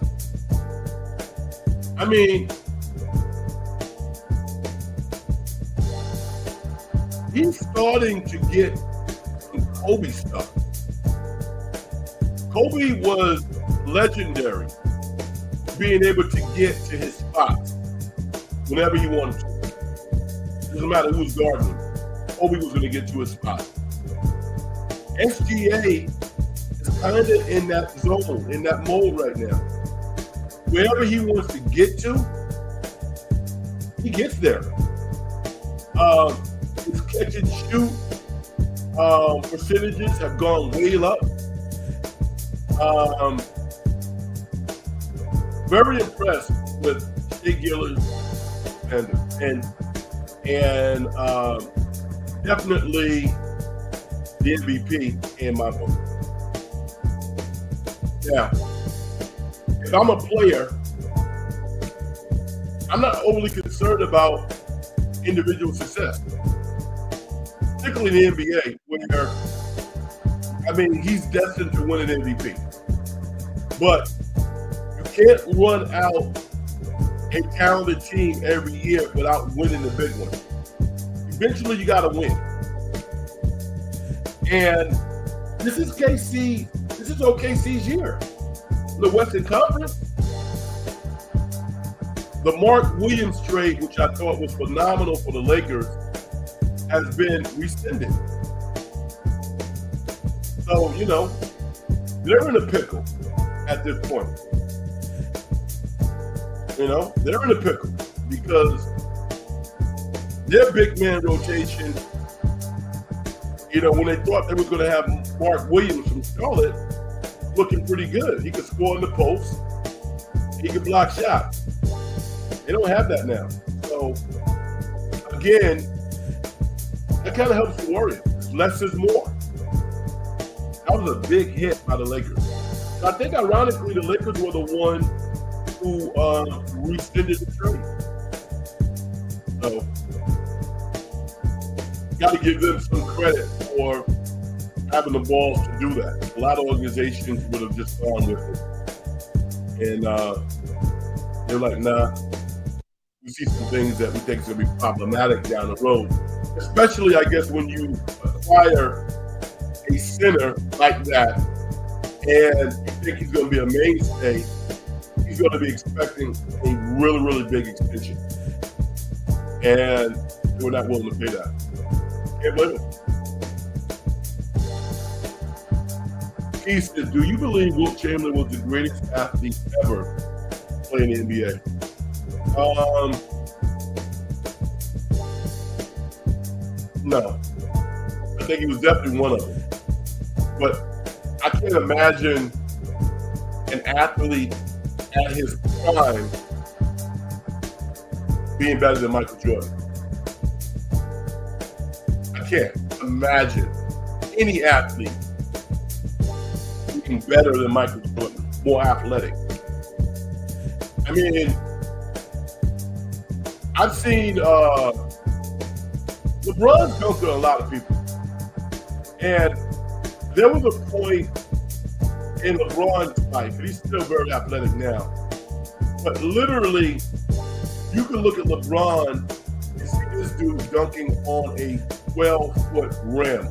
I mean, he's starting to get some Kobe stuff. Kobe was legendary for being able to get to his spot whenever he wanted to. Doesn't matter who was guarding him. Kobe was going to get to his spot. SGA is kind of in that zone, in that mode right now. Wherever he wants to get to, he gets there. His catch and shoot percentages have gone way up. Very impressed with Shea Gillis and definitely the MVP in my book. Yeah. If I'm a player, I'm not overly concerned about individual success, particularly in the NBA, where, he's destined to win an MVP. But you can't run out a talented team every year without winning the big one. Eventually, you got to win. And this is OKC's year. The Western Conference, the Mark Williams trade, which I thought was phenomenal for the Lakers, has been rescinded. So, they're in a pickle at this point. They're in a pickle because their big man rotation, when they thought they were going to have Mark Williams from Charlotte, looking pretty good. He could score in the post. He could block shots. They don't have that now. So, again, that kind of helps the Warriors. Less is more. That was a big hit by the Lakers. I think, ironically, the Lakers were the one who rescinded the trade. So, got to give them some credit for having the balls to do that. A lot of organizations would have just gone with it. And they're like, nah, we see some things that we think is going to be problematic down the road. Especially, I guess, when you acquire a center like that and you think he's going to be a mainstay, he's going to be expecting a really, really big extension. And we're not willing to pay that. Can't blame it. He said, do you believe Wilt Chamberlain was the greatest athlete ever playing in the NBA? No. I think he was definitely one of them. But I can't imagine an athlete at his prime being better than Michael Jordan. I can't imagine any athlete being better than Michael Jordan, more athletic. I mean, I've seen LeBron's dunked on a lot of people. And there was a point in LeBron's life, and he's still very athletic now, but literally, you can look at LeBron and see this dude dunking on a 12-foot rim,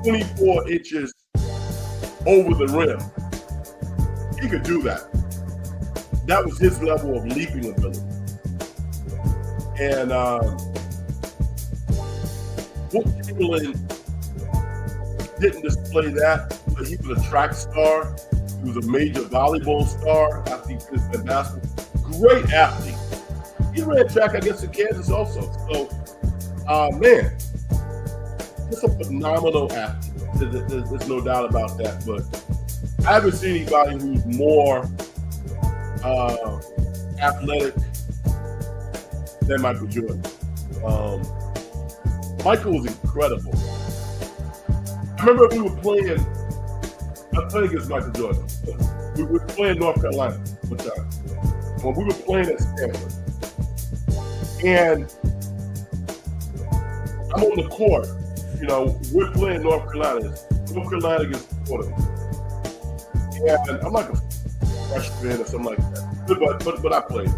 24 inches over the rim. He could do that. That was his level of leaping ability. And Wilt Chamberlain didn't display that, but he was a track star. He was a major volleyball star after he finished in basketball. Great athlete. He ran track, I guess, in Kansas also. So, man, just a phenomenal athlete. There's no doubt about that. But I haven't seen anybody who's more athletic than Michael Jordan. Michael was incredible. I remember we were playing. I played against Michael Jordan. We were playing North Carolina one time. When we were playing at Stanford, and I'm on the court. You know, we're playing North Carolina against Florida, and I'm like a freshman or something like that. But I played.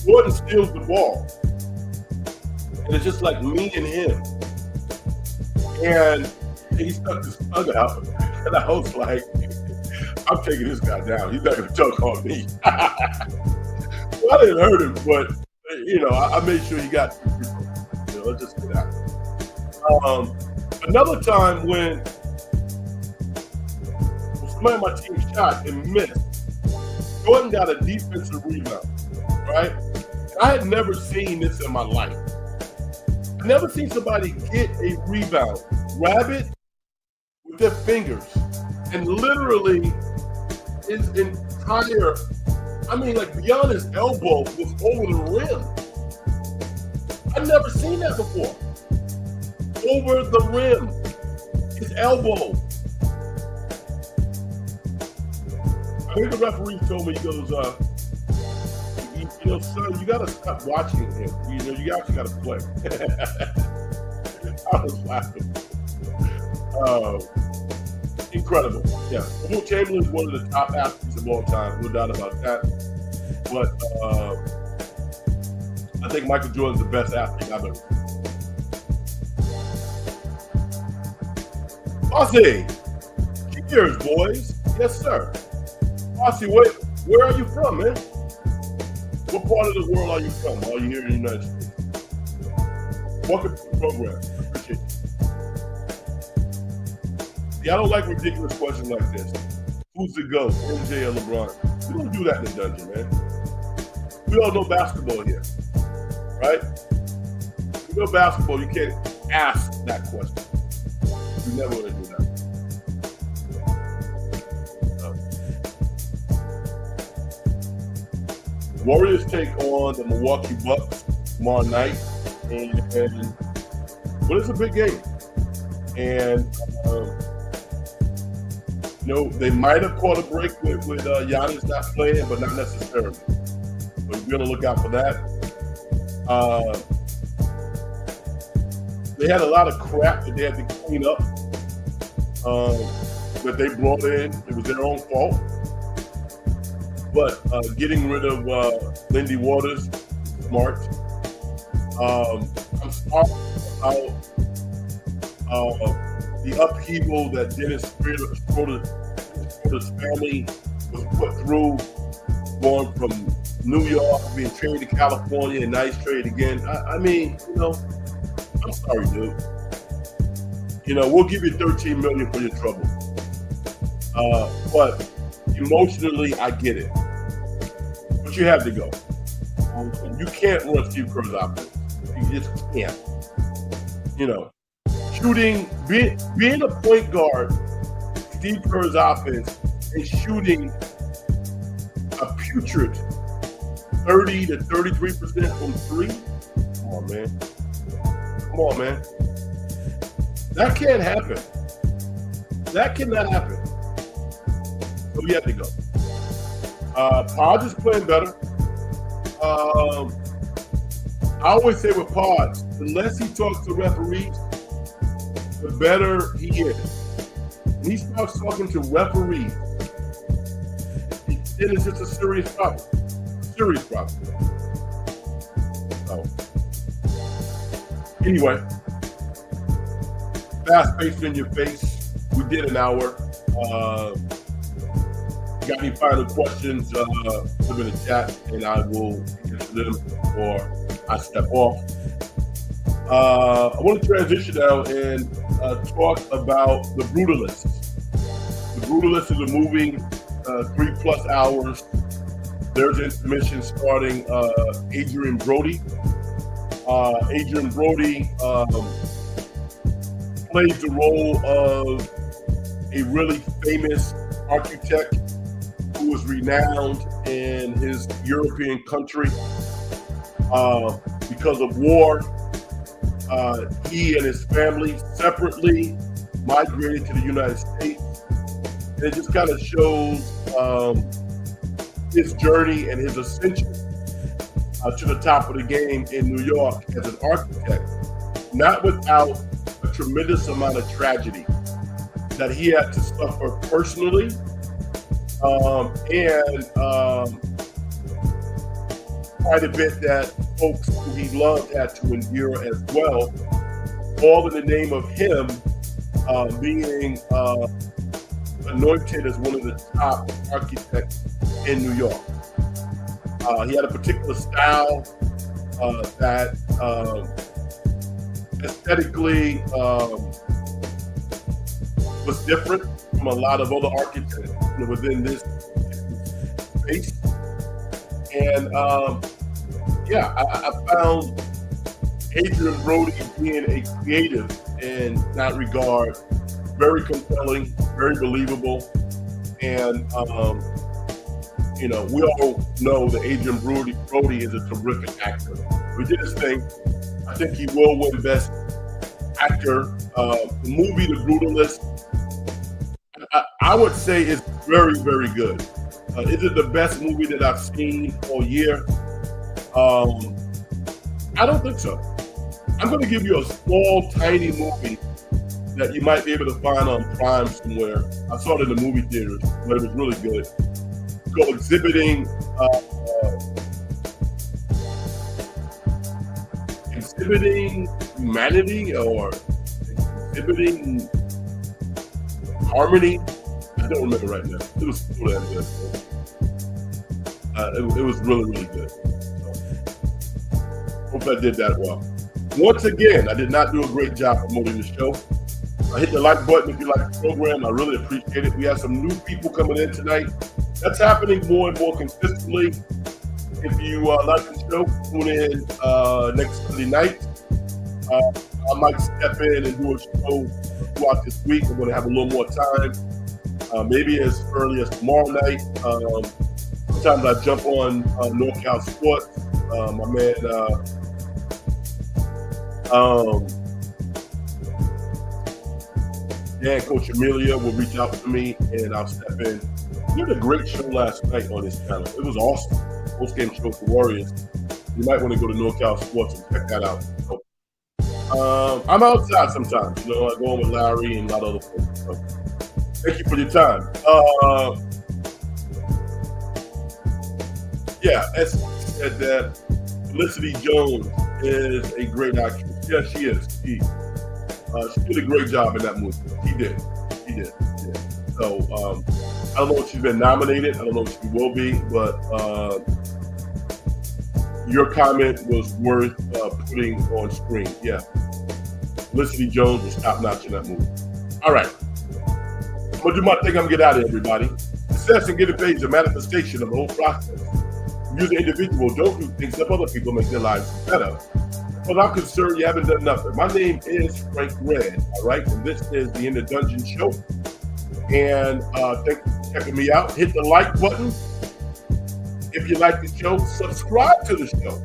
Jordan steals the ball, and it's just like me and him. And he stuck his tongue out, and I was like, I'm taking this guy down. He's not going to dunk on me. Well, I didn't hurt him, but, you know, I made sure he got, you know, let's just get out. Another time when somebody on my team shot and missed, Jordan got a defensive rebound, right? I had never seen this in my life. I've never seen somebody get a rebound, grab it with their fingers, and literally his entire, I mean, like beyond his elbow was over the rim. I've never seen that before. Over the rim, his elbow. I think the referee told me, he goes, you know, son, you got to stop watching him. You know, you actually got to play. I was laughing. Incredible. Yeah. Wilt Chamberlain is one of the top athletes of all time. No doubt about that. But I think Michael Jordan's the best athlete I've ever seen. Aussie. Cheers, boys. Yes, sir. Aussie, where are you from, man? What part of the world are you from? Are you here in the United States? Welcome to the program. Appreciate you. Yeah, I don't like ridiculous questions like this. Who's the GOAT, MJ or LeBron? We don't do that in the dungeon, man. We all know basketball here, right? You know basketball, you can't ask that question. You never want to do that. Warriors take on the Milwaukee Bucks tomorrow night, and well, it's a big game. And you know, they might have caught a break with Giannis not playing, but not necessarily. So you're gonna look out for that. They had a lot of crap that they had to clean up that they brought in. It was their own fault. But getting rid of Lindy Waters, smart. I'm sorry about the upheaval that Dennis Schroeder's family was put through, going from New York, being traded to California, and now he's traded again. I mean, you know, I'm sorry, dude. You know, we'll give you $13 million for your trouble. But emotionally, I get it. But you have to go. You can't run Steve Kerr's offense. You just can't. You know, being a point guard, Steve Kerr's offense, and shooting a putrid 30 to 33% from three. Come on, man. Come on, man. That can't happen. That cannot happen. So he had to go. Podge is playing better. I always say with Podge, the less he talks to referees, the better he is. When he starts talking to referees, then it's just a serious problem. Serious problem. So, anyway, fast-paced in your face. We did an hour. Got any final questions? Put them in the chat, and I will answer them before I step off. I want to transition now and talk about The Brutalist. The Brutalist is a movie, 3+ hours. There's intermission starting Adrian Brody. Adrian Brody plays the role of a really famous architect who was renowned in his European country because of war. He and his family separately migrated to the United States. And it just kind of shows his journey and his ascension to the top of the game in New York as an architect, not without a tremendous amount of tragedy that he had to suffer personally, and quite a bit that folks who he loved had to endure as well, all in the name of him being anointed as one of the top architects in New York. He had a particular style that aesthetically was different from a lot of other architects within this space. And I found Adrian Brody being a creative in that regard very compelling, very believable. And we all know that Adrian Brody is a terrific actor. He did his thing. I think he will win Best Actor. The movie, The Brutalist, I would say is very, very good. Is it the best movie that I've seen all year? I don't think so. I'm going to give you a small, tiny movie that you might be able to find on Prime somewhere. I saw it in the movie theaters, but it was really good. It's called Exhibiting Humanity or Exhibiting Harmony. I don't remember right now. It was really good. It was really, really good. So, hope I did that well. Once again, I did not do a great job promoting the show. Hit the like button if you like the program. I really appreciate it. We have some new people coming in tonight. That's happening more and more consistently. If you like the show, tune in next Sunday night. I might step in and do a show throughout this week. I'm going to have a little more time, maybe as early as tomorrow night. Sometimes I jump on NorCal Sports. My man, Coach Amelia will reach out to me and I'll step in. We had a great show last night on this channel. It was awesome. Post-game show for Warriors. You might want to go to NorCal Sports and check that out. So, I'm outside sometimes. I go on with Larry and a lot of other folks. So, thank you for your time. As said that Felicity Jones is a great actress. Yes, she is. She did a great job in that movie. She did. So I don't know if she's been nominated. I don't know if she will be, but your comment was worth putting on screen. Yeah, Felicity Jones was top notch in that movie. All right, I'm gonna do my thing. I'm gonna get out of here, everybody. Success and getting paid is a manifestation of the whole process. You, the individual, don't do things that other people make their lives better. Well, I'm concerned you haven't done nothing. My name is Frank Red, all right? And this is the In the Dungeon Show. And thank you for checking me out. Hit the like button if you like the show. Subscribe to the show.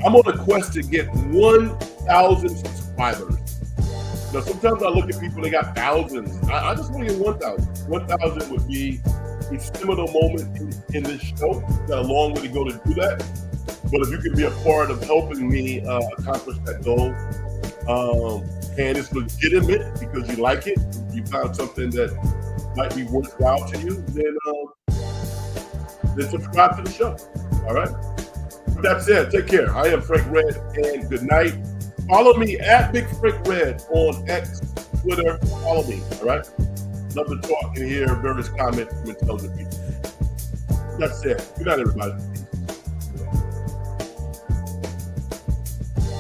I'm on a quest to get 1,000 subscribers. Now, sometimes I look at people, they got thousands. I just want to get 1,000. 1,000 would be a seminal moment in this show. Got a long way to go to do that. But if you can be a part of helping me accomplish that goal, and it's legitimate because you like it, you found something that might be worthwhile to you, then subscribe to the show. All right? With that said, take care. I am Frank Red, and good night. Follow me at Big Frank Red on X, Twitter. Follow me, all right? Love to talk and hear various comments from intelligent people. That's it. Good night, everybody.